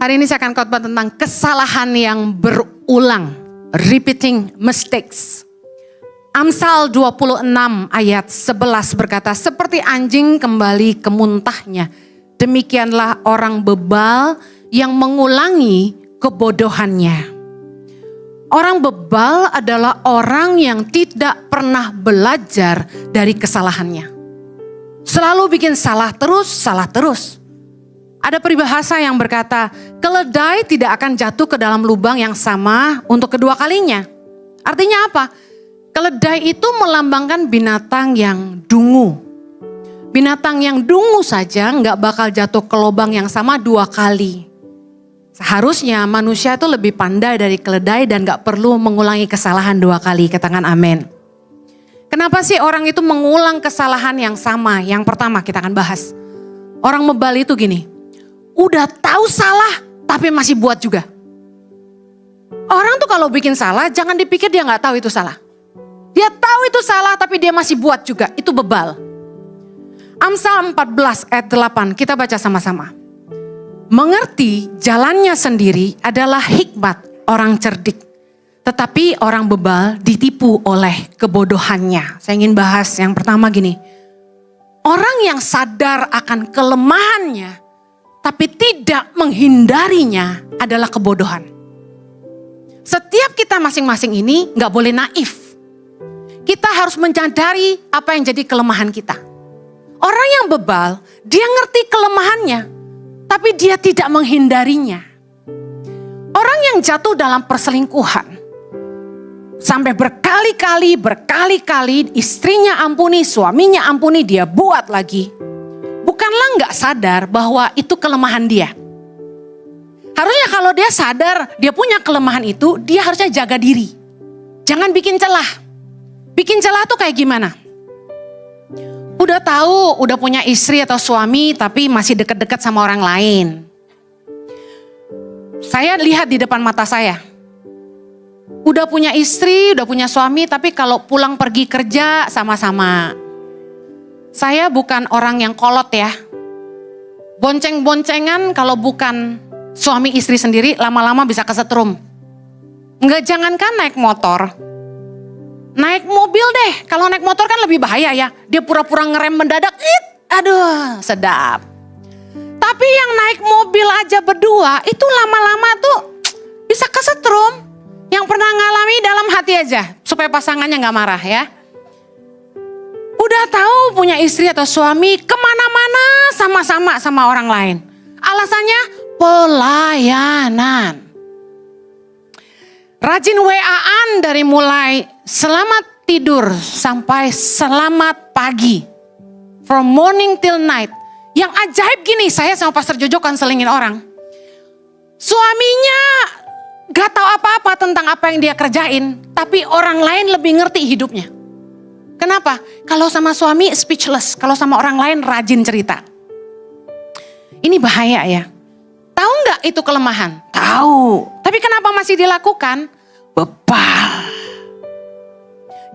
Hari ini saya akan khotbah tentang kesalahan yang berulang. Repeating mistakes. Amsal 26 ayat 11 berkata, seperti anjing kembali ke muntahnya, demikianlah orang bebal yang mengulangi kebodohannya. Orang bebal adalah orang yang tidak pernah belajar dari kesalahannya. Selalu bikin salah terus. Ada peribahasa yang berkata, keledai tidak akan jatuh ke dalam lubang yang sama untuk kedua kalinya. Artinya apa? Keledai itu melambangkan binatang yang dungu. Binatang yang dungu saja nggak bakal jatuh ke lubang yang sama 2 kali. Seharusnya manusia itu lebih pandai dari keledai dan nggak perlu mengulangi kesalahan 2 kali. Katakan amin. Kenapa sih orang itu mengulang kesalahan yang sama? Yang pertama kita akan bahas. Orang bebal itu gini. Udah tahu salah tapi masih buat juga. Orang tuh kalau bikin salah jangan dipikir dia gak tahu itu salah. Dia tahu itu salah tapi dia masih buat juga. Itu bebal. Amsal 14 ayat 8 kita baca sama-sama. Mengerti jalannya sendiri adalah hikmat orang cerdik. Tetapi orang bebal ditipu oleh kebodohannya. Saya ingin bahas yang pertama gini. Orang yang sadar akan kelemahannya tapi tidak menghindarinya adalah kebodohan. Setiap kita masing-masing ini gak boleh naif. Kita harus menyadari apa yang jadi kelemahan kita. Orang yang bebal, dia ngerti kelemahannya, tapi dia tidak menghindarinya. Orang yang jatuh dalam perselingkuhan, sampai berkali-kali istrinya ampuni, suaminya ampuni, dia buat lagi. Bukanlah gak sadar bahwa itu kelemahan dia. Harusnya kalau dia sadar dia punya kelemahan itu, dia harusnya jaga diri. Jangan bikin celah. Bikin celah tuh kayak gimana? Udah tahu, udah punya istri atau suami tapi masih deket-deket sama orang lain. Saya lihat di depan mata saya. Udah punya istri, udah punya suami tapi kalau pulang pergi kerja sama-sama. Saya bukan orang yang kolot ya. Bonceng-boncengan kalau bukan suami istri sendiri lama-lama bisa kesetrum. Enggak, jangankan naik motor. Naik mobil deh. Kalau naik motor kan lebih bahaya ya. Dia pura-pura ngerem mendadak. Aduh sedap. Tapi yang naik mobil aja berdua itu lama-lama tuh bisa kesetrum. Yang pernah ngalami dalam hati aja. Supaya pasangannya gak marah ya. Udah tahu punya istri atau suami kemana-mana sama-sama sama orang lain. Alasannya pelayanan. Rajin WA-an dari mulai selamat tidur sampai selamat pagi. From morning till night. Yang ajaib gini, saya sama Pastor Jojo konselingin orang. Suaminya gak tahu apa-apa tentang apa yang dia kerjain. Tapi orang lain lebih ngerti hidupnya. Kenapa? Kalau sama suami speechless, kalau sama orang lain rajin cerita. Ini bahaya ya. Tahu nggak itu kelemahan? Tahu. Tapi kenapa masih dilakukan? Bebal.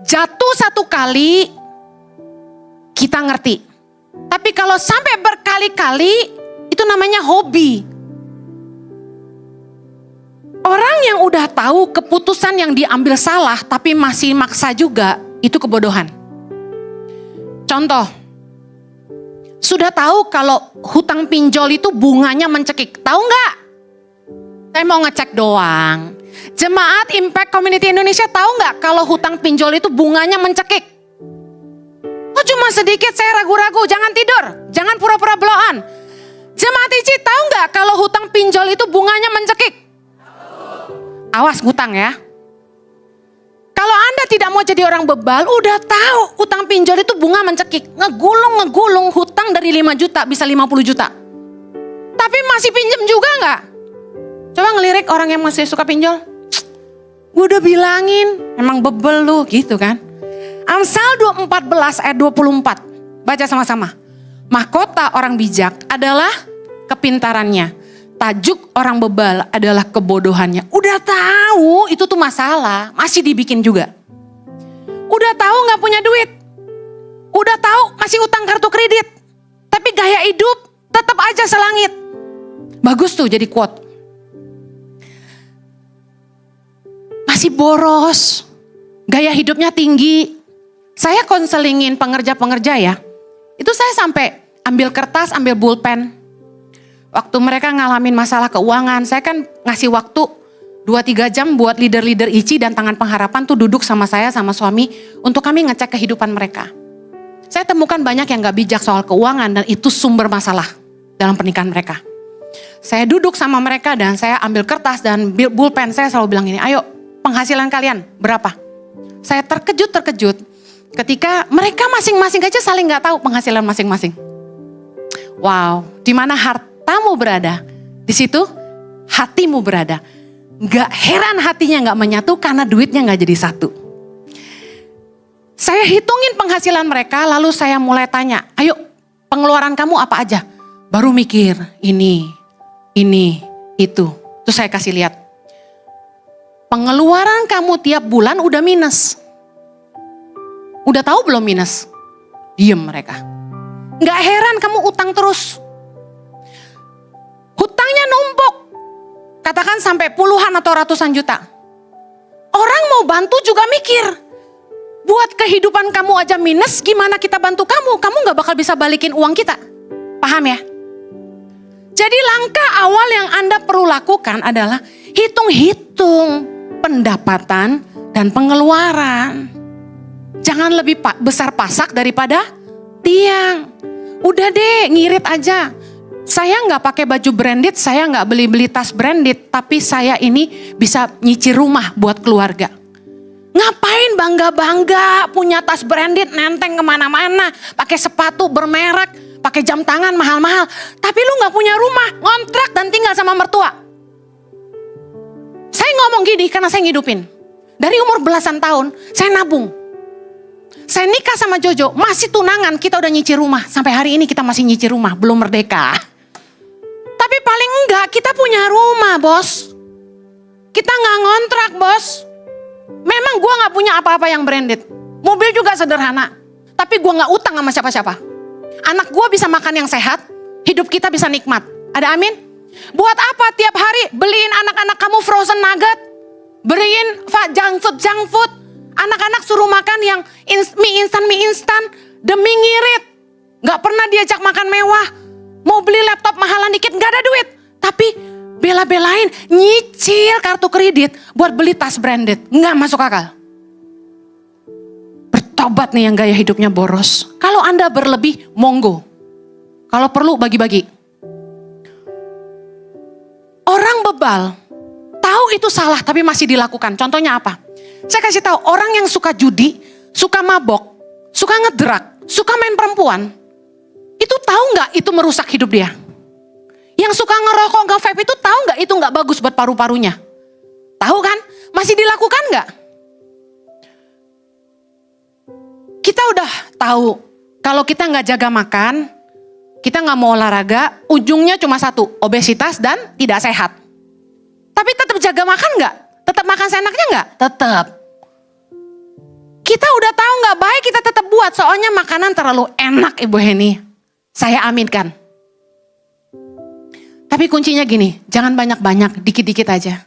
Jatuh 1 kali, kita ngerti. Tapi kalau sampai berkali-kali, itu namanya hobi. Orang yang udah tahu keputusan yang diambil salah, tapi masih maksa juga, itu kebodohan. Contoh, sudah tahu kalau hutang pinjol itu bunganya mencekik. Tahu nggak? Saya mau ngecek doang. Jemaat Impact Community Indonesia tahu nggak kalau hutang pinjol itu bunganya mencekik? Oh cuma sedikit, saya ragu-ragu. Jangan tidur, jangan pura-pura blow on. Jemaat ICI tahu nggak kalau hutang pinjol itu bunganya mencekik? Awas ngutang ya. Kalau Anda tidak mau jadi orang bebal, udah tahu utang pinjol itu bunga mencekik. Ngegulung hutang dari 5 juta bisa 50 juta. Tapi masih pinjem juga gak? Coba ngelirik orang yang masih suka pinjol. Gue udah bilangin, emang bebel lu gitu kan. Amsal 14 ayat 24. Baca sama-sama. Mahkota orang bijak adalah kepintarannya. Tajuk orang bebal adalah kebodohannya. Udah tahu itu tuh masalah, masih dibikin juga. Udah tahu gak punya duit. Udah tahu masih utang kartu kredit. Tapi gaya hidup tetap aja selangit. Bagus tuh jadi quote. masih boros, gaya hidupnya tinggi. Saya konselingin pengerja-pengerja ya, itu saya sampai ambil kertas, ambil pulpen. Waktu mereka ngalamin masalah keuangan, saya kan ngasih waktu 2-3 jam buat leader-leader ICI dan Tangan Pengharapan tuh duduk sama saya sama suami untuk kami ngecek kehidupan mereka. Saya temukan banyak yang gak bijak soal keuangan dan itu sumber masalah dalam pernikahan mereka. Saya duduk sama mereka dan saya ambil kertas dan pulpen, saya selalu bilang ini, ayo penghasilan kalian berapa? Saya terkejut ketika mereka masing-masing aja saling gak tahu penghasilan masing-masing. Wow, di mana hartamu berada, di situ hatimu berada. Gak heran hatinya gak menyatu karena duitnya gak jadi satu. Saya hitungin penghasilan mereka, lalu saya mulai tanya, ayo pengeluaran kamu apa aja? Baru mikir, ini, itu. Terus saya kasih lihat, pengeluaran kamu tiap bulan udah minus. Udah tahu belum minus? Diem mereka. Gak heran kamu utang terus. Hutangnya numpuk. Katakan sampai puluhan atau ratusan juta. Orang mau bantu juga mikir. Buat kehidupan kamu aja minus, gimana kita bantu kamu? Kamu gak bakal bisa balikin uang kita. Paham ya? Jadi langkah awal yang Anda perlu lakukan adalah hitung-hitung pendapatan dan pengeluaran. Jangan lebih besar pasak daripada tiang. Udah deh, ngirit aja. Saya gak pakai baju branded, saya gak beli-beli tas branded, tapi saya ini bisa nyicil rumah buat keluarga. Ngapain bangga-bangga punya tas branded nenteng kemana-mana, pakai sepatu bermerek, pakai jam tangan mahal-mahal, tapi lu gak punya rumah, ngontrak dan tinggal sama mertua. Saya ngomong gini karena saya ngidupin. Dari umur belasan tahun, saya nabung. Saya nikah sama Jojo, masih tunangan, kita udah nyicil rumah. Sampai hari ini kita masih nyicil rumah, belum merdeka. Tapi paling enggak kita punya rumah, bos. Kita gak ngontrak, bos. Memang gue gak punya apa-apa yang branded. Mobil juga sederhana. Tapi gue gak utang sama siapa-siapa. Anak gue bisa makan yang sehat. Hidup kita bisa nikmat. Ada amin? Buat apa tiap hari beliin anak-anak kamu frozen nugget? Beliin junk food. Anak-anak suruh makan yang mie instan. Demi ngirit. Gak pernah diajak makan mewah. Mau beli laptop mahalan dikit gak ada duit. Tapi bela-belain nyicil kartu kredit buat beli tas branded. Nggak masuk akal. Bertobat nih yang gaya hidupnya boros. Kalau Anda berlebih, monggo. Kalau perlu bagi-bagi. Orang bebal, tahu itu salah tapi masih dilakukan. Contohnya apa? Saya kasih tahu, orang yang suka judi, suka mabok, suka ngedrak, suka main perempuan. Itu tahu nggak itu merusak hidup dia? Yang suka ngerokok, nge-vape itu tahu nggak itu nggak bagus buat paru-parunya? Tahu kan? Masih dilakukan nggak? Kita udah tahu kalau kita nggak jaga makan, kita nggak mau olahraga, ujungnya cuma satu, obesitas dan tidak sehat. Tapi tetap jaga makan nggak? Tetap makan seenaknya nggak? Tetap. Kita udah tahu nggak baik, kita tetap buat. Soalnya makanan terlalu enak, Ibu Heni. Saya aminkan. Tapi kuncinya gini, jangan banyak-banyak, dikit-dikit aja.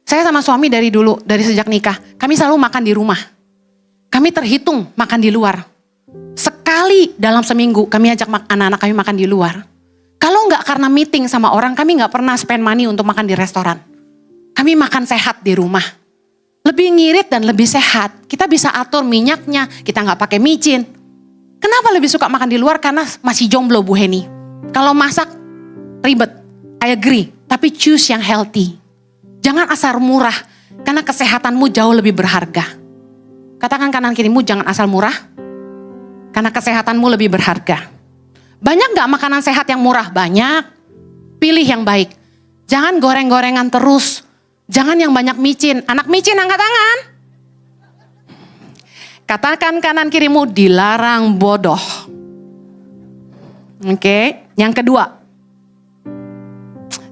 Saya sama suami dari dulu, dari sejak nikah, kami selalu makan di rumah. Kami terhitung makan di luar. Sekali dalam seminggu kami ajak anak-anak kami makan di luar. Kalau nggak karena meeting sama orang, kami nggak pernah spend money untuk makan di restoran. Kami makan sehat di rumah. Lebih ngirit dan lebih sehat. Kita bisa atur minyaknya, kita nggak pakai micin. Kenapa lebih suka makan di luar? Karena masih jomblo Bu Heni. Kalau masak ribet. I agree, tapi choose yang healthy. Jangan asal murah, karena kesehatanmu jauh lebih berharga. Katakan kanan kirimu, jangan asal murah, karena kesehatanmu lebih berharga. Banyak gak makanan sehat yang murah? Banyak. Pilih yang baik. Jangan goreng-gorengan terus. Jangan yang banyak micin. Anak micin angkat tangan. Katakan kanan kirimu, dilarang bodoh. Oke, yang kedua.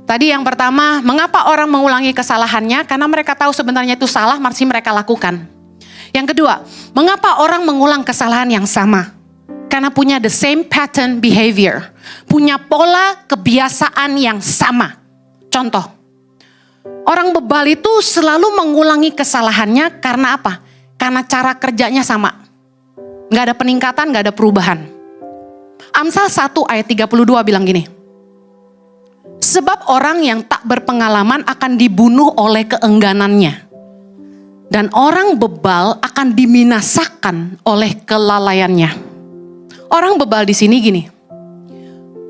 Tadi yang pertama, mengapa orang mengulangi kesalahannya? Karena mereka tahu sebenarnya itu salah, masih mereka lakukan. Yang kedua, mengapa orang mengulang kesalahan yang sama? Karena punya the same pattern behavior. Punya pola kebiasaan yang sama. Contoh, Orang bebal itu selalu mengulangi kesalahannya karena apa? Karena cara kerjanya sama. Gak ada peningkatan, gak ada perubahan. Amsal 1 ayat 32 bilang gini. Sebab orang yang tak berpengalaman akan dibunuh oleh keengganannya. Dan orang bebal akan diminasakan oleh kelalaiannya. Orang bebal di sini gini.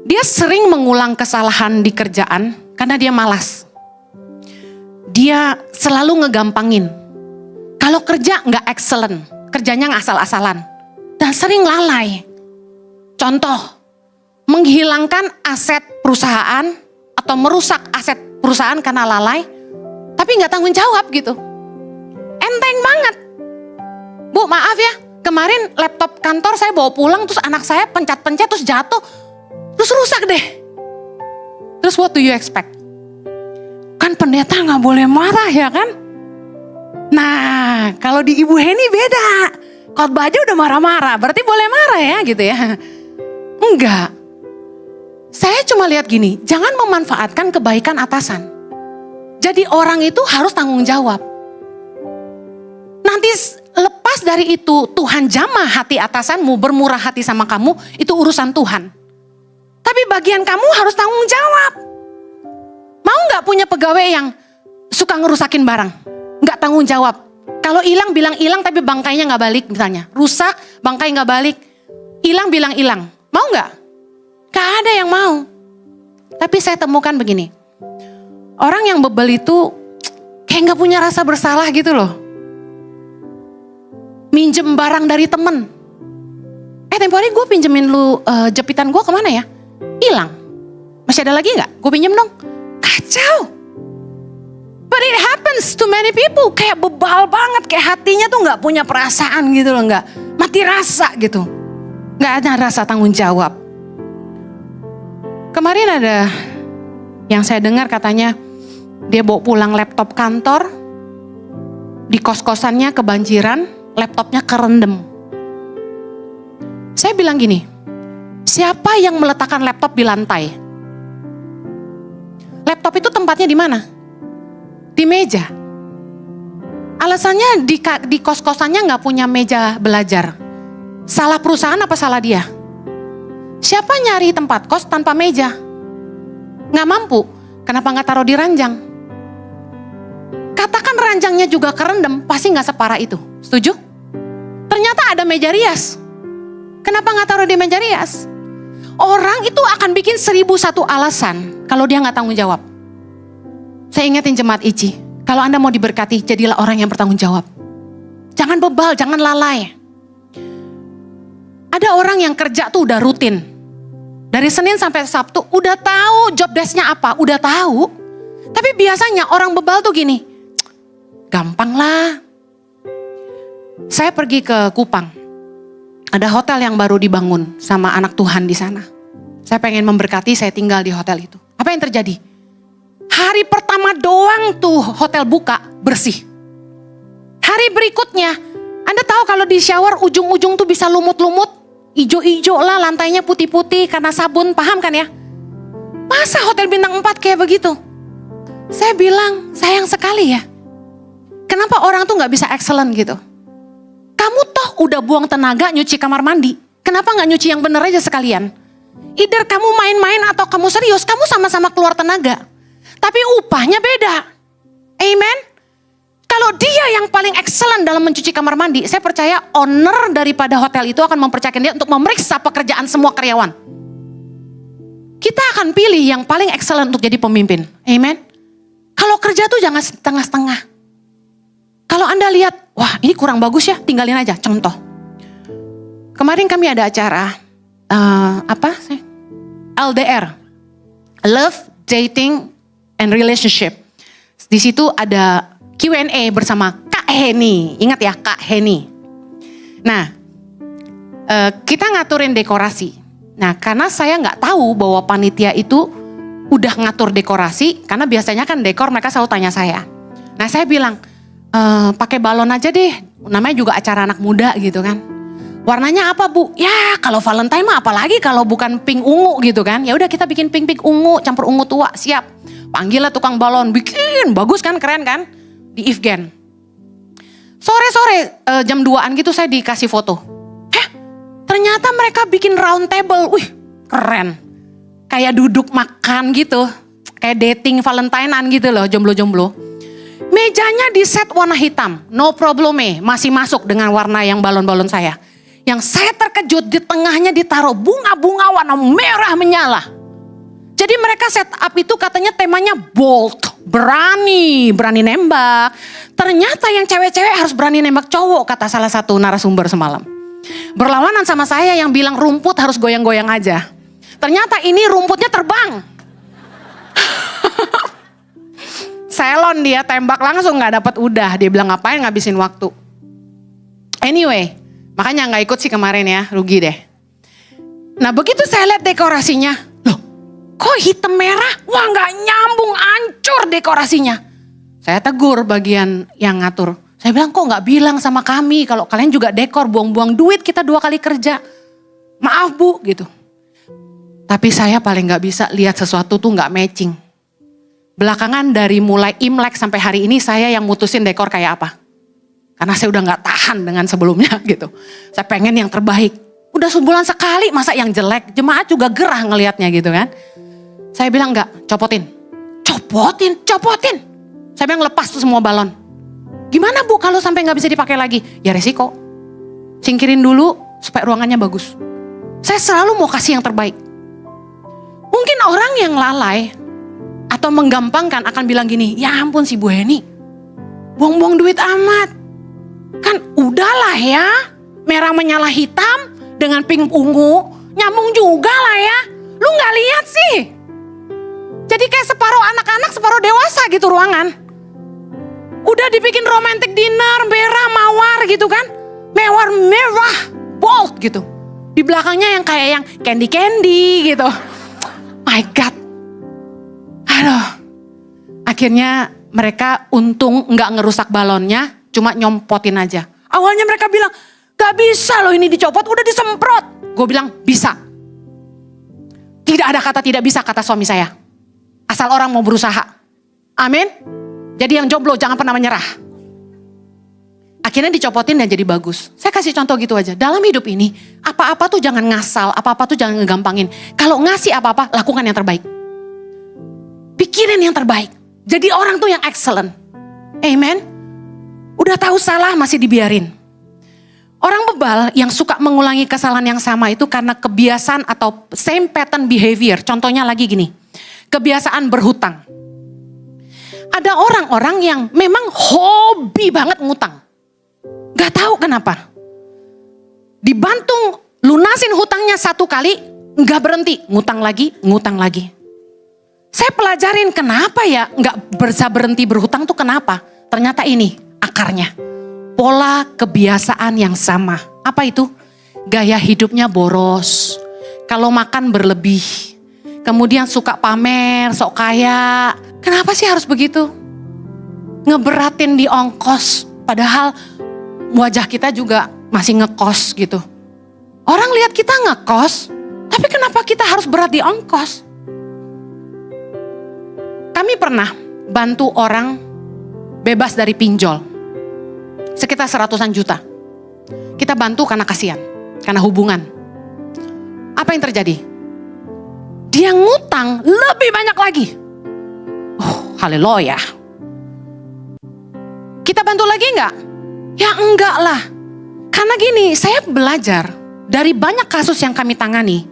Dia sering mengulang kesalahan di kerjaan karena dia malas. Dia selalu ngegampangin. Kalau kerja nggak excellent, kerjanya ngasal-asalan. Dan sering lalai. Contoh, menghilangkan aset perusahaan atau merusak aset perusahaan karena lalai, tapi nggak tanggung jawab gitu. Enteng banget. Bu, maaf ya, kemarin laptop kantor saya bawa pulang, terus anak saya pencet-pencet, terus jatuh, terus rusak deh. Terus what do you expect? Kan pendeta nggak boleh marah ya kan? Nah, kalau di Ibu Heni beda. Khotbah aja udah marah-marah, berarti boleh marah ya gitu ya. Enggak. Saya cuma lihat gini, jangan memanfaatkan kebaikan atasan. Jadi orang itu harus tanggung jawab. Nanti lepas dari itu, Tuhan jamah hati atasanmu, bermurah hati sama kamu, itu urusan Tuhan. Tapi bagian kamu harus tanggung jawab. Mau gak punya pegawai yang suka ngerusakin barang? Gak tanggung jawab. Kalau hilang bilang hilang tapi bangkainya gak balik misalnya. Rusak, bangkai gak balik. Hilang bilang hilang. Mau gak? Gak ada yang mau. Tapi saya temukan begini. Orang yang bebel itu kayak gak punya rasa bersalah gitu loh. Minjem barang dari temen. Tempo hari gue pinjemin lu jepitan gue kemana ya? Hilang. Masih ada lagi gak? Gue pinjem dong. Kacau. But it happens to many people. Kayak bebal banget. Kayak hatinya tuh gak punya perasaan gitu loh. Gak mati rasa gitu. Gak ada rasa tanggung jawab. Kemarin ada yang saya dengar katanya. Dia bawa pulang laptop kantor. Di kos-kosannya kebanjiran. Laptopnya kerendam. Saya bilang gini. Siapa yang meletakkan laptop di lantai? Laptop itu tempatnya di mana? Di meja. Alasannya di kos-kosannya gak punya meja belajar. Salah perusahaan apa salah dia? Siapa nyari tempat kos tanpa meja? Gak mampu. Kenapa gak taruh di ranjang? Katakan ranjangnya juga kerendam, pasti gak separah itu. Setuju? Ternyata ada meja rias. Kenapa gak taruh di meja rias? Orang itu akan bikin 1001 alasan kalau dia gak tanggung jawab. Saya ingetin jemaat Ici, kalau Anda mau diberkati, jadilah orang yang bertanggung jawab. Jangan bebal, jangan lalai. Ada orang yang kerja tuh udah rutin. Dari Senin sampai Sabtu, udah tahu job desk-nya apa, udah tahu. Tapi biasanya orang bebal tuh gini, gampang lah. Saya pergi ke Kupang. Ada hotel yang baru dibangun sama anak Tuhan di sana. Saya pengen memberkati, saya tinggal di hotel itu. Apa yang terjadi? Hari pertama doang tuh hotel buka, bersih. Hari berikutnya, Anda tahu kalau di shower ujung-ujung tuh bisa lumut-lumut. Ijo-ijo lah, lantainya putih-putih karena sabun, paham kan ya? Masa hotel bintang 4 kayak begitu? Saya bilang, sayang sekali ya. Kenapa orang tuh gak bisa excellent gitu? Kamu toh udah buang tenaga nyuci kamar mandi. Kenapa gak nyuci yang bener aja sekalian? Either kamu main-main atau kamu serius, kamu sama-sama keluar tenaga. Tapi upahnya beda. Amen. Kalau dia yang paling excellent dalam mencuci kamar mandi, saya percaya owner daripada hotel itu akan mempercayakan dia untuk memeriksa pekerjaan semua karyawan. Kita akan pilih yang paling excellent untuk jadi pemimpin. Amen. Kalau kerja tuh jangan setengah-setengah. Kalau Anda lihat, wah ini kurang bagus ya, tinggalin aja. Contoh. Kemarin kami ada acara, LDR. Love, Dating, and Relationship. Di situ ada Q&A bersama Kak Heni. Ingat ya, Kak Heni. Nah, kita ngaturin dekorasi. Nah, karena saya nggak tahu bahwa panitia itu udah ngatur dekorasi, karena biasanya kan dekor mereka selalu tanya saya. Nah, saya bilang, pakai balon aja deh. Namanya juga acara anak muda gitu kan. Warnanya apa Bu? Ya kalau Valentine mah apalagi kalau bukan pink ungu gitu kan. Ya udah kita bikin pink ungu, campur ungu tua, siap. Panggil lah tukang balon, bikin, bagus kan, keren kan? Di Ifgen. Sore-sore jam 2-an gitu saya dikasih foto. Ternyata mereka bikin round table, wih keren. Kayak duduk makan gitu, kayak dating Valentinean gitu loh, jomblo-jomblo. Mejanya di set warna hitam, no problem masih masuk dengan warna yang balon-balon saya. Yang saya terkejut di tengahnya ditaruh bunga-bunga warna merah menyala. Jadi mereka set up itu katanya temanya bold, berani nembak. Ternyata yang cewek-cewek harus berani nembak cowok, kata salah satu narasumber semalam. Berlawanan sama saya yang bilang rumput harus goyang-goyang aja. Ternyata ini rumputnya terbang. Selon dia tembak langsung gak dapat udah. Dia bilang ngapain ngabisin waktu. Anyway, makanya gak ikut sih kemarin ya, rugi deh. Nah begitu saya lihat dekorasinya, loh kok hitam merah? Wah gak nyambung, hancur dekorasinya. Saya tegur bagian yang ngatur. Saya bilang kok gak bilang sama kami kalau kalian juga dekor, buang-buang duit kita 2 kali kerja. Maaf Bu gitu. Tapi saya paling gak bisa lihat sesuatu tuh gak matching. Belakangan dari mulai Imlek sampai hari ini saya yang mutusin dekor kayak apa. Karena saya udah gak tahan dengan sebelumnya gitu. Saya pengen yang terbaik. Udah sebulan sekali masa yang jelek, jemaat juga gerah ngelihatnya gitu kan. Saya bilang enggak, copotin. Saya bilang lepas tuh semua balon. Gimana Bu kalau sampai gak bisa dipakai lagi? Ya resiko. Singkirin dulu supaya ruangannya bagus. Saya selalu mau kasih yang terbaik. Mungkin orang yang lalai atau menggampangkan akan bilang gini, ya ampun si Bu Heni, buang-buang duit amat. Kan udahlah ya, merah menyala hitam dengan pink ungu, nyambung juga lah ya. Lu gak lihat sih? Jadi kayak separuh anak-anak, separuh dewasa gitu ruangan. Udah dibikin romantic dinner, merah, mawar gitu kan. Mewah, bold gitu. Di belakangnya yang kayak yang candy gitu. My God. Aduh. Akhirnya mereka untung gak ngerusak balonnya, cuma nyompotin aja. Awalnya mereka bilang, gak bisa loh ini dicopot, udah disemprot. Gue bilang, bisa. Tidak ada kata tidak bisa, kata suami saya. Asal orang mau berusaha. Amin. Jadi yang jomblo jangan pernah menyerah. Akhirnya dicopotin dan jadi bagus. Saya kasih contoh gitu aja. Dalam hidup ini, apa-apa tuh jangan ngasal, apa-apa tuh jangan ngegampangin. Kalau ngasih apa-apa, lakukan yang terbaik. Pikirin yang terbaik. Jadi orang tuh yang excellent. Amen. Udah tahu salah masih dibiarin. Orang bebal yang suka mengulangi kesalahan yang sama itu karena kebiasaan atau same pattern behavior. Contohnya lagi gini, kebiasaan berhutang. Ada orang-orang yang memang hobi banget ngutang. Gak tahu kenapa. Dibantu lunasin hutangnya 1 kali, gak berhenti. Ngutang lagi. Saya pelajarin kenapa ya gak bisa berhenti berhutang tuh kenapa. Ternyata ini akarnya. Pola kebiasaan yang sama. Apa itu? Gaya hidupnya boros. Kalau makan berlebih. Kemudian suka pamer, sok kaya. Kenapa sih harus begitu? Ngeberatin di ongkos. Padahal wajah kita juga masih ngekos gitu. Orang lihat kita ngekos, tapi kenapa kita harus berat di ongkos? Kami pernah bantu orang bebas dari pinjol. Sekitar 100-an juta. Kita bantu karena kasihan, karena hubungan. Apa yang terjadi? Dia ngutang lebih banyak lagi. Oh, haleluya. Kita bantu lagi enggak? Ya enggak lah. Karena gini, saya belajar dari banyak kasus yang kami tangani.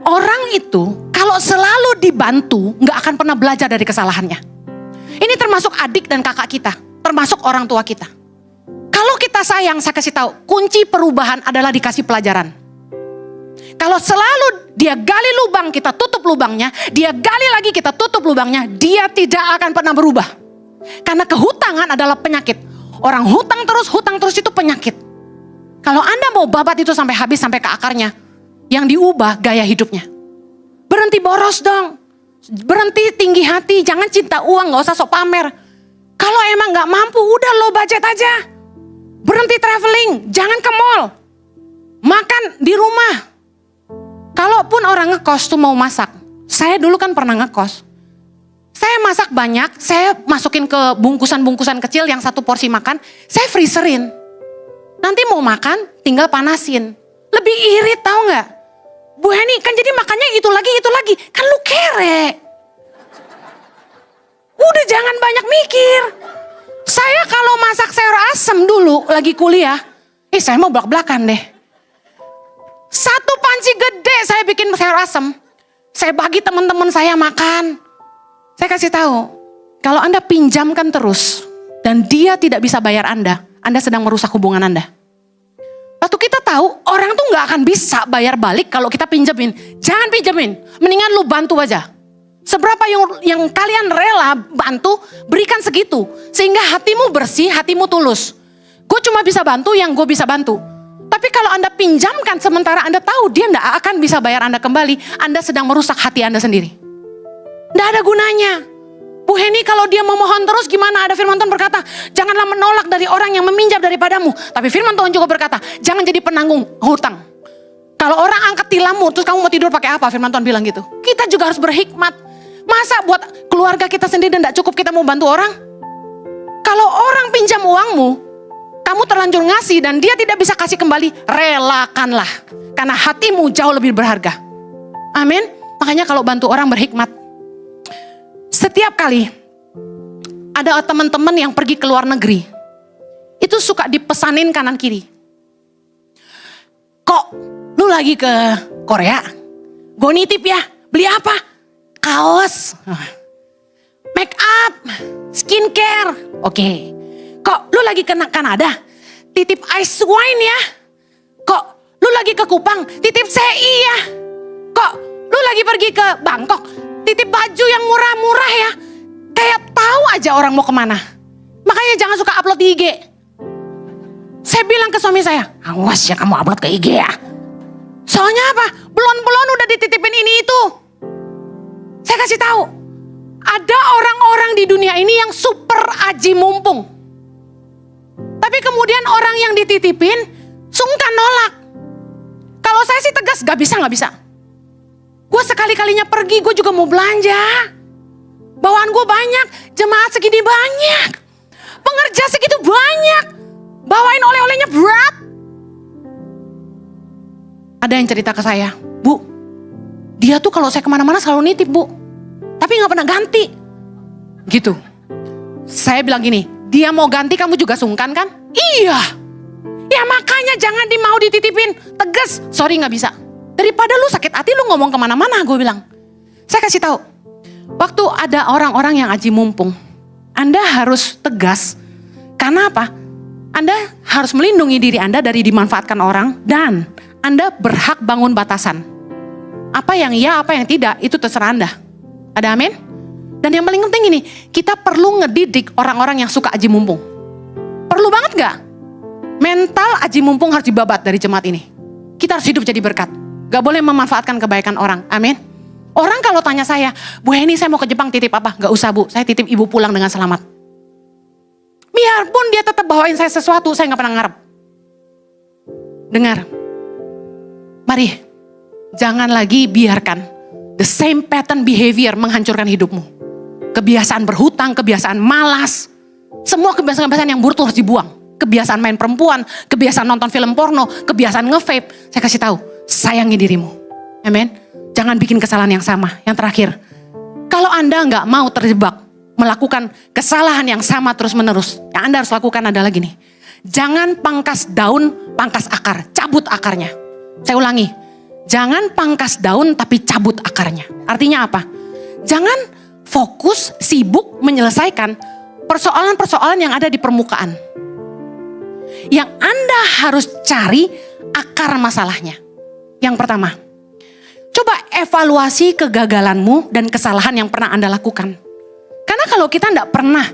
Orang itu kalau selalu dibantu enggak akan pernah belajar dari kesalahannya. Ini termasuk adik dan kakak kita, termasuk orang tua kita. Kalau kita sayang, saya kasih tahu, kunci perubahan adalah dikasih pelajaran. Kalau selalu dia gali lubang, kita tutup lubangnya. Dia gali lagi, kita tutup lubangnya. Dia tidak akan pernah berubah. Karena kehutangan adalah penyakit. Orang hutang terus itu penyakit. Kalau Anda mau babat itu sampai habis, sampai ke akarnya. Yang diubah gaya hidupnya. Berhenti boros dong. Berhenti tinggi hati, jangan cinta uang, gak usah sok pamer. Kalau emang gak mampu, udah low budget aja. Berhenti traveling, jangan ke mall. Makan di rumah. Kalaupun orang ngekos tuh mau masak. Saya dulu kan pernah ngekos. Saya masak banyak, saya masukin ke bungkusan-bungkusan kecil yang satu porsi makan. Saya freezerin. Nanti mau makan tinggal panasin. Lebih irit tahu nggak? Bu Heni kan jadi makannya itu lagi. Kan lu kere. Udah jangan banyak mikir. Saya kalau masak sayur asem dulu lagi kuliah. Saya mau belak-belakan deh. Satu panci gede saya bikin sayur asem. Saya bagi teman-teman saya makan. Saya kasih tahu. Kalau Anda pinjamkan terus. Dan dia tidak bisa bayar Anda sedang merusak hubungan Anda. Waktu kita tahu orang tuh gak akan bisa bayar balik kalau kita pinjemin. Jangan pinjemin, mendingan lu bantu aja. Seberapa yang kalian rela bantu, berikan segitu. Sehingga hatimu bersih, hatimu tulus. Gue cuma bisa bantu yang gue bisa bantu. Tapi kalau Anda pinjamkan sementara Anda tahu dia gak akan bisa bayar Anda kembali, Anda sedang merusak hati Anda sendiri. Gak ada gunanya. Bu Heni kalau dia memohon terus gimana? Ada firman Tuhan berkata, janganlah menolak dari orang yang meminjam daripadamu. Tapi firman Tuhan juga berkata, jangan jadi penanggung hutang. Kalau orang angkat tilammu, terus kamu mau tidur pakai apa? Firman Tuhan bilang gitu. Kita juga harus berhikmat. Masa buat keluarga kita sendiri dan gak cukup kita mau bantu orang? Kalau orang pinjam uangmu, kamu terlanjur ngasih dan dia tidak bisa kasih kembali, relakanlah. Karena hatimu jauh lebih berharga. Amin. Makanya kalau bantu orang berhikmat. Setiap kali ada teman-teman yang pergi ke luar negeri, itu suka dipesanin kanan kiri. Kok lu lagi ke Korea? Gue nitip ya, beli apa? Kaos, make up, skincare. Oke. Kok lu lagi ke Kanada? Titip ice wine ya. Kok lu lagi ke Kupang? Titip CI ya. Kok lu lagi pergi ke Bangkok? Titip baju yang murah-murah ya. Kayak tahu aja orang mau kemana. Makanya jangan suka upload di IG. Saya bilang ke suami saya, awas ya kamu upload ke IG ya. Soalnya apa? Belon-belon udah dititipin ini itu. Saya kasih tahu. Ada orang-orang di dunia ini yang super aji mumpung. Tapi kemudian orang yang dititipin sungkan nolak. Kalau saya sih tegas, gak bisa. Gue sekali-kalinya pergi, gue juga mau belanja. Bawaan gue banyak, jemaat segini banyak. Pengerja segitu banyak. Bawain oleh-olehnya berat. Ada yang cerita ke saya, Bu, dia tuh kalau saya kemana-mana selalu nitip Bu. Tapi gak pernah ganti. Gitu. Saya bilang gini, dia mau ganti kamu juga sungkan kan? Iya. Ya makanya jangan mau dititipin. Tegas, sorry gak bisa. Daripada lu sakit hati lu ngomong kemana-mana, gue bilang. Saya kasih tahu, waktu ada orang-orang yang aji mumpung, Anda harus tegas. Karena apa? Anda harus melindungi diri Anda dari dimanfaatkan orang. Dan Anda berhak bangun batasan. Apa yang iya, apa yang tidak, itu terserah Anda. Ada amin? Dan yang paling penting ini, kita perlu ngedidik orang-orang yang suka aji mumpung. Perlu banget gak? Mental aji mumpung harus dibabat dari jemaat ini. Kita harus hidup jadi berkat. Gak boleh memanfaatkan kebaikan orang. Amin. Orang kalau tanya saya, Bu Heni saya mau ke Jepang titip apa? Gak usah Bu, saya titip ibu pulang dengan selamat. Biarpun dia tetap bawain saya sesuatu, saya gak pernah ngarep. Dengar. Mari, jangan lagi biarkan the same pattern behavior menghancurkan hidupmu. Kebiasaan berhutang, kebiasaan malas. Semua kebiasaan-kebiasaan yang buruk harus dibuang. Kebiasaan main perempuan, kebiasaan nonton film porno, kebiasaan nge-vape. Saya kasih tahu. Sayangi dirimu. Amin. Jangan bikin kesalahan yang sama. Yang terakhir. Kalau Anda nggak mau terjebak melakukan kesalahan yang sama terus menerus. Yang Anda harus lakukan adalah gini. Jangan pangkas daun, pangkas akar. Cabut akarnya. Saya ulangi. Jangan pangkas daun tapi cabut akarnya. Artinya apa? Jangan fokus, sibuk menyelesaikan persoalan-persoalan yang ada di permukaan. Yang Anda harus cari akar masalahnya. Yang pertama, coba evaluasi kegagalanmu dan kesalahan yang pernah Anda lakukan. Karena kalau kita tidak pernah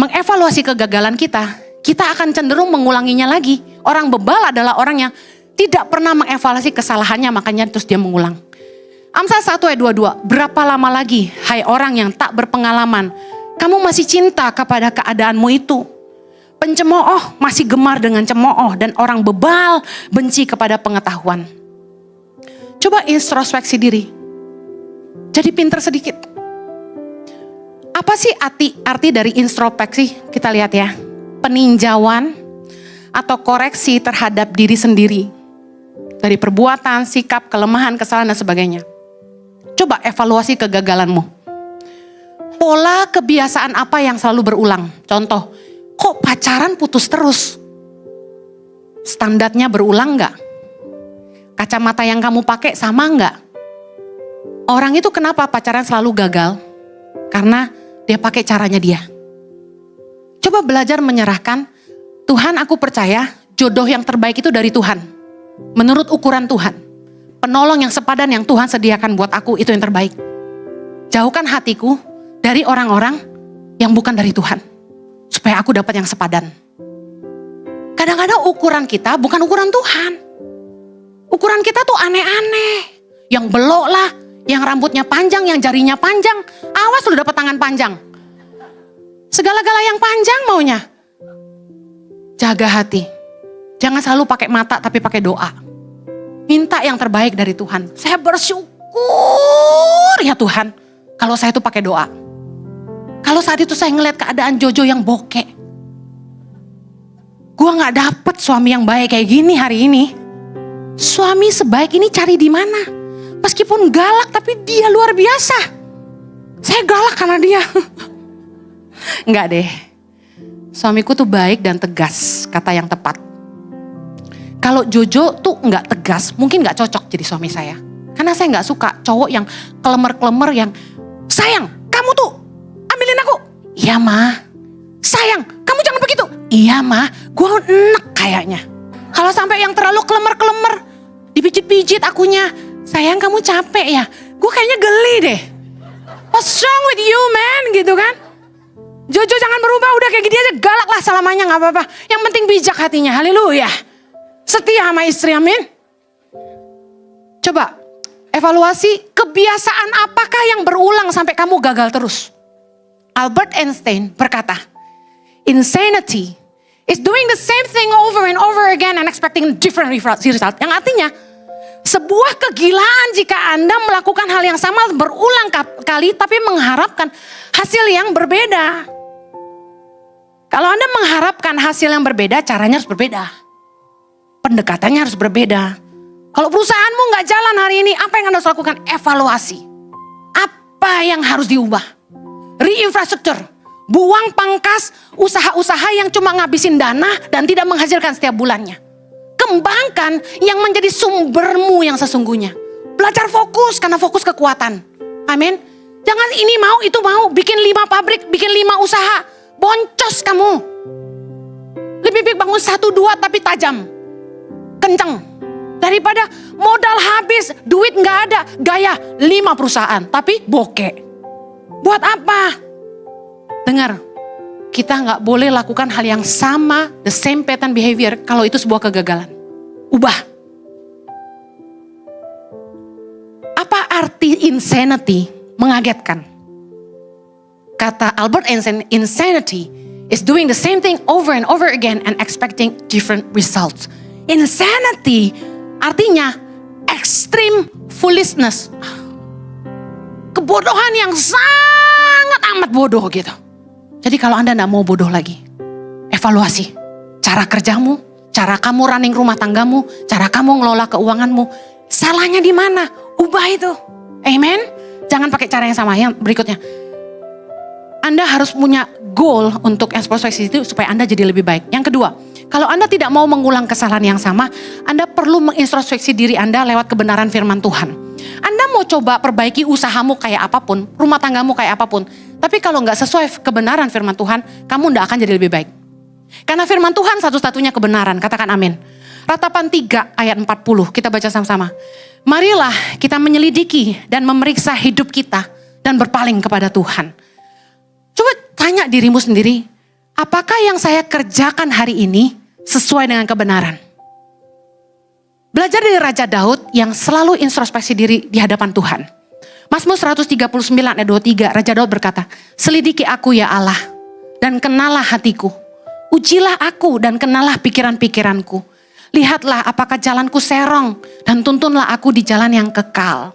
mengevaluasi kegagalan kita, kita akan cenderung mengulanginya lagi. Orang bebal adalah orang yang tidak pernah mengevaluasi kesalahannya, makanya terus dia mengulang. Amsal 1 ayat 22, berapa lama lagi, hai orang yang tak berpengalaman, kamu masih cinta kepada keadaanmu itu. Pencemooh masih gemar dengan cemooh dan orang bebal benci kepada pengetahuan. Coba introspeksi diri. Jadi pinter sedikit. Apa sih arti dari introspeksi? Kita lihat ya. Peninjauan atau koreksi terhadap diri sendiri. Dari perbuatan, sikap, kelemahan, kesalahan dan sebagainya. Coba evaluasi kegagalanmu. Pola kebiasaan apa yang selalu berulang? Contoh, kok pacaran putus terus? Standarnya berulang gak? Kacamata yang kamu pakai sama gak? Orang itu kenapa pacaran selalu gagal? Karena dia pakai caranya dia. Coba belajar menyerahkan, Tuhan aku percaya jodoh yang terbaik itu dari Tuhan. Menurut ukuran Tuhan. Penolong yang sepadan yang Tuhan sediakan buat aku itu yang terbaik. Jauhkan hatiku dari orang-orang yang bukan dari Tuhan. Supaya aku dapat yang sepadan. Kadang-kadang ukuran kita bukan ukuran Tuhan. Ukuran kita tuh aneh-aneh. Yang belok lah, yang rambutnya panjang, yang jarinya panjang. Awas lu dapat tangan panjang. Segala-gala yang panjang maunya. Jaga hati. Jangan selalu pakai mata tapi pakai doa. Minta yang terbaik dari Tuhan. Saya bersyukur ya Tuhan. Kalau saya tuh pakai doa. Kalau saat itu saya ngeliat keadaan Jojo yang bokek. Gua gak dapet suami yang baik kayak gini hari ini. Suami sebaik ini cari di mana? Meskipun galak tapi dia luar biasa. Saya galak karena dia. Enggak deh. Suamiku tuh baik dan tegas, kata yang tepat. Kalau Jojo tuh enggak tegas, mungkin enggak cocok jadi suami saya. Karena saya enggak suka cowok yang kelemer-kelemer yang, sayang kamu tuh ambilin aku. Iya ma. Sayang kamu jangan begitu. Iya ma, gue enek kayaknya. Kalau sampai yang terlalu kelemer-kelemer, dipijit-pijit akunya. Sayang kamu capek ya, gue kayaknya geli deh. What's wrong with you man, gitu kan. Jojo jangan berubah, udah kayak gini aja galak lah selamanya gak apa-apa. Yang penting bijak hatinya, haleluya. Setia sama istri, amin. Coba evaluasi kebiasaan apakah yang berulang sampai kamu gagal terus. Albert Einstein berkata, insanity is doing the same thing over and over again and expecting different result. Yang artinya, sebuah kegilaan jika Anda melakukan hal yang sama berulang kali tapi mengharapkan hasil yang berbeda. Kalau Anda mengharapkan hasil yang berbeda, caranya harus berbeda. Pendekatannya harus berbeda. Kalau perusahaanmu gak jalan hari ini, apa yang Anda harus lakukan? Evaluasi. Apa yang harus diubah? Reinfrastruktur. Buang pangkas usaha-usaha yang cuma ngabisin dana dan tidak menghasilkan setiap bulannya. Kembangkan yang menjadi sumbermu yang sesungguhnya. Belajar fokus karena fokus kekuatan. Amin. Jangan ini mau, itu mau. Bikin 5 pabrik, bikin 5 usaha. Boncos kamu. Lebih baik bangun 1-2 tapi tajam. Kenceng. Daripada modal habis, duit gak ada. Gaya 5 perusahaan tapi bokek. Buat apa? Dengar. Kita gak boleh lakukan hal yang sama, the same pattern behavior, kalau itu sebuah kegagalan. Ubah. Apa arti insanity? Mengagetkan. Kata Albert Einstein, insanity is doing the same thing over and over again and expecting different results. Insanity artinya extreme foolishness. Kebodohan yang sangat amat bodoh gitu. Jadi kalau Anda gak mau bodoh lagi, evaluasi cara kerjamu, cara kamu running rumah tanggamu, cara kamu ngelola keuanganmu. Salahnya di mana? Ubah itu. Amen. Jangan pakai cara yang sama. Yang berikutnya, Anda harus punya goal untuk introspeksi itu supaya Anda jadi lebih baik. Yang kedua, kalau Anda tidak mau mengulang kesalahan yang sama, Anda perlu mengintrospeksi diri Anda lewat kebenaran firman Tuhan. Anda mau coba perbaiki usahamu kayak apapun, rumah tanggamu kayak apapun. Tapi kalau nggak sesuai kebenaran firman Tuhan, kamu nggak akan jadi lebih baik. Karena firman Tuhan satu-satunya kebenaran, katakan amin. Ratapan 3 ayat 40, kita baca sama-sama. Marilah kita menyelidiki dan memeriksa hidup kita dan berpaling kepada Tuhan. Coba tanya dirimu sendiri, apakah yang saya kerjakan hari ini sesuai dengan kebenaran? Belajar dari Raja Daud yang selalu introspeksi diri di hadapan Tuhan. Mazmur 139 ayat 23, Raja Daud berkata, selidiki aku ya Allah dan kenalah hatiku. Ujilah aku dan kenalah pikiran-pikiranku. Lihatlah apakah jalanku serong dan tuntunlah aku di jalan yang kekal.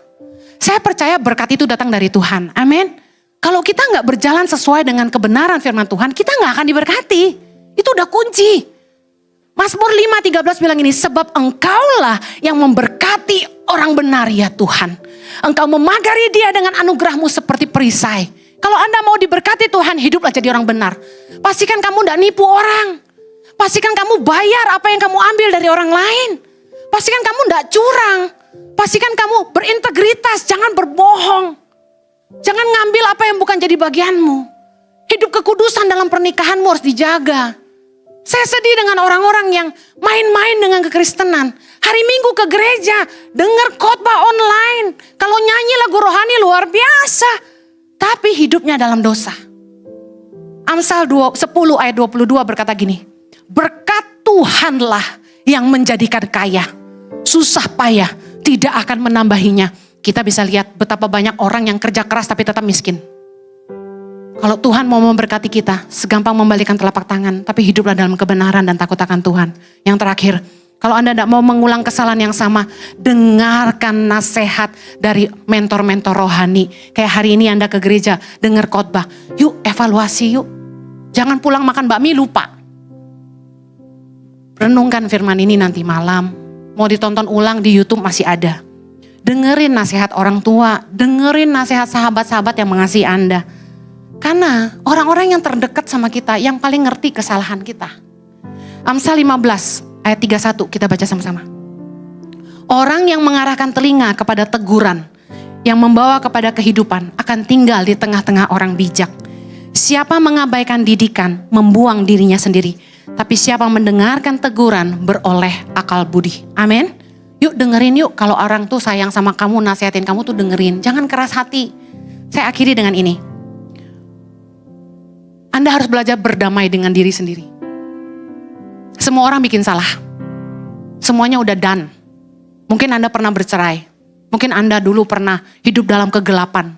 Saya percaya berkat itu datang dari Tuhan. Amin. Kalau kita nggak berjalan sesuai dengan kebenaran firman Tuhan, kita nggak akan diberkati. Itu udah kunci. Mazmur 5:13 bilang ini, sebab engkaulah yang memberkati orang benar ya Tuhan. Engkau memagari dia dengan anugerahmu seperti perisai. Kalau Anda mau diberkati Tuhan, hiduplah jadi orang benar. Pastikan kamu nggak nipu orang. Pastikan kamu bayar apa yang kamu ambil dari orang lain. Pastikan kamu nggak curang. Pastikan kamu berintegritas, jangan berbohong. Jangan ngambil apa yang bukan jadi bagianmu. Hidup kekudusan dalam pernikahanmu harus dijaga. Saya sedih dengan orang-orang yang main-main dengan kekristenan. Hari Minggu ke gereja, dengar khotbah online. Kalau nyanyi lagu rohani luar biasa. Tapi hidupnya dalam dosa. Amsal 10 ayat 22 berkata gini. Berkat Tuhanlah yang menjadikan kaya. Susah payah tidak akan menambahinya. Kita bisa lihat betapa banyak orang yang kerja keras tapi tetap miskin. Kalau Tuhan mau memberkati kita, segampang membalikan telapak tangan. Tapi hiduplah dalam kebenaran dan takut akan Tuhan. Yang terakhir, kalau Anda tidak mau mengulang kesalahan yang sama, dengarkan nasihat dari mentor-mentor rohani. Kayak hari ini Anda ke gereja, dengar khotbah. Yuk evaluasi yuk. Jangan pulang makan bakmi lupa. Renungkan firman ini nanti malam. Mau ditonton ulang di YouTube masih ada. Dengerin nasihat orang tua. Dengerin nasihat sahabat-sahabat yang mengasihi Anda. Karena orang-orang yang terdekat sama kita yang paling ngerti kesalahan kita. Amsal 15 ayat 31 kita baca sama-sama. Orang yang mengarahkan telinga kepada teguran, yang membawa kepada kehidupan akan tinggal di tengah-tengah orang bijak. Siapa mengabaikan didikan, membuang dirinya sendiri. Tapi siapa mendengarkan teguran beroleh akal budi. Amin. Yuk dengerin yuk. Kalau orang tuh sayang sama kamu, nasihatin kamu tuh dengerin. Jangan keras hati. Saya akhiri dengan ini. Anda harus belajar berdamai dengan diri sendiri. Semua orang bikin salah. Semuanya udah done. Mungkin Anda pernah bercerai. Mungkin Anda dulu pernah hidup dalam kegelapan.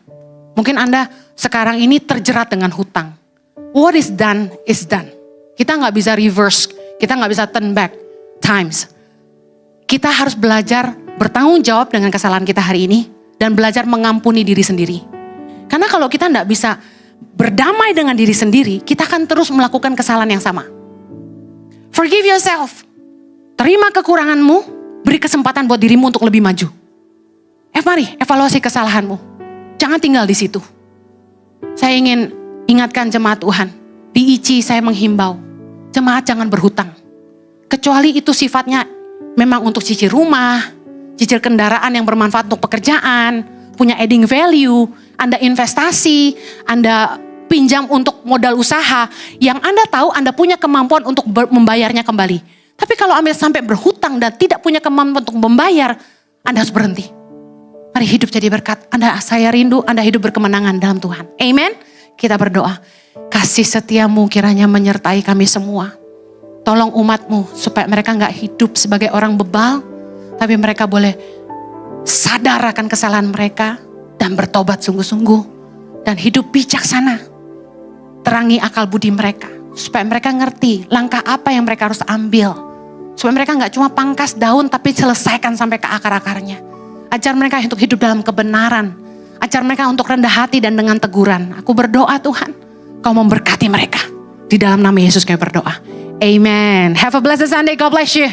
Mungkin Anda sekarang ini terjerat dengan hutang. What is done is done. Kita gak bisa reverse, kita gak bisa turn back times. Kita harus belajar bertanggung jawab dengan kesalahan kita hari ini. Dan belajar mengampuni diri sendiri. Karena kalau kita gak bisa berdamai dengan diri sendiri, kita akan terus melakukan kesalahan yang sama. Forgive yourself. Terima kekuranganmu, beri kesempatan buat dirimu untuk lebih maju. Mari evaluasi kesalahanmu. Jangan tinggal di situ. Saya ingin ingatkan jemaat Tuhan. Di ICI saya menghimbau. Jemaat jangan berhutang. Kecuali itu sifatnya memang untuk cicil rumah, cicil kendaraan yang bermanfaat untuk pekerjaan, punya adding value, Anda investasi, Anda pinjam untuk modal usaha, yang Anda tahu Anda punya kemampuan untuk membayarnya kembali. Tapi kalau Anda sampai berhutang dan tidak punya kemampuan untuk membayar, Anda harus berhenti. Mari hidup jadi berkat. Saya rindu Anda hidup berkemenangan dalam Tuhan. Amen. Kita berdoa. Kasih setiamu kiranya menyertai kami semua. Tolong umatmu supaya mereka gak hidup sebagai orang bebal. Tapi mereka boleh sadar akan kesalahan mereka. Dan bertobat sungguh-sungguh. Dan hidup bijaksana. Terangi akal budi mereka. Supaya mereka ngerti langkah apa yang mereka harus ambil. Supaya mereka gak cuma pangkas daun tapi selesaikan sampai ke akar-akarnya. Ajar mereka untuk hidup dalam kebenaran. Ajar mereka untuk rendah hati dan dengan teguran. Aku berdoa Tuhan. Kau memberkati mereka. Di dalam nama Yesus kami berdoa. Amen. Have a blessed Sunday. God bless you.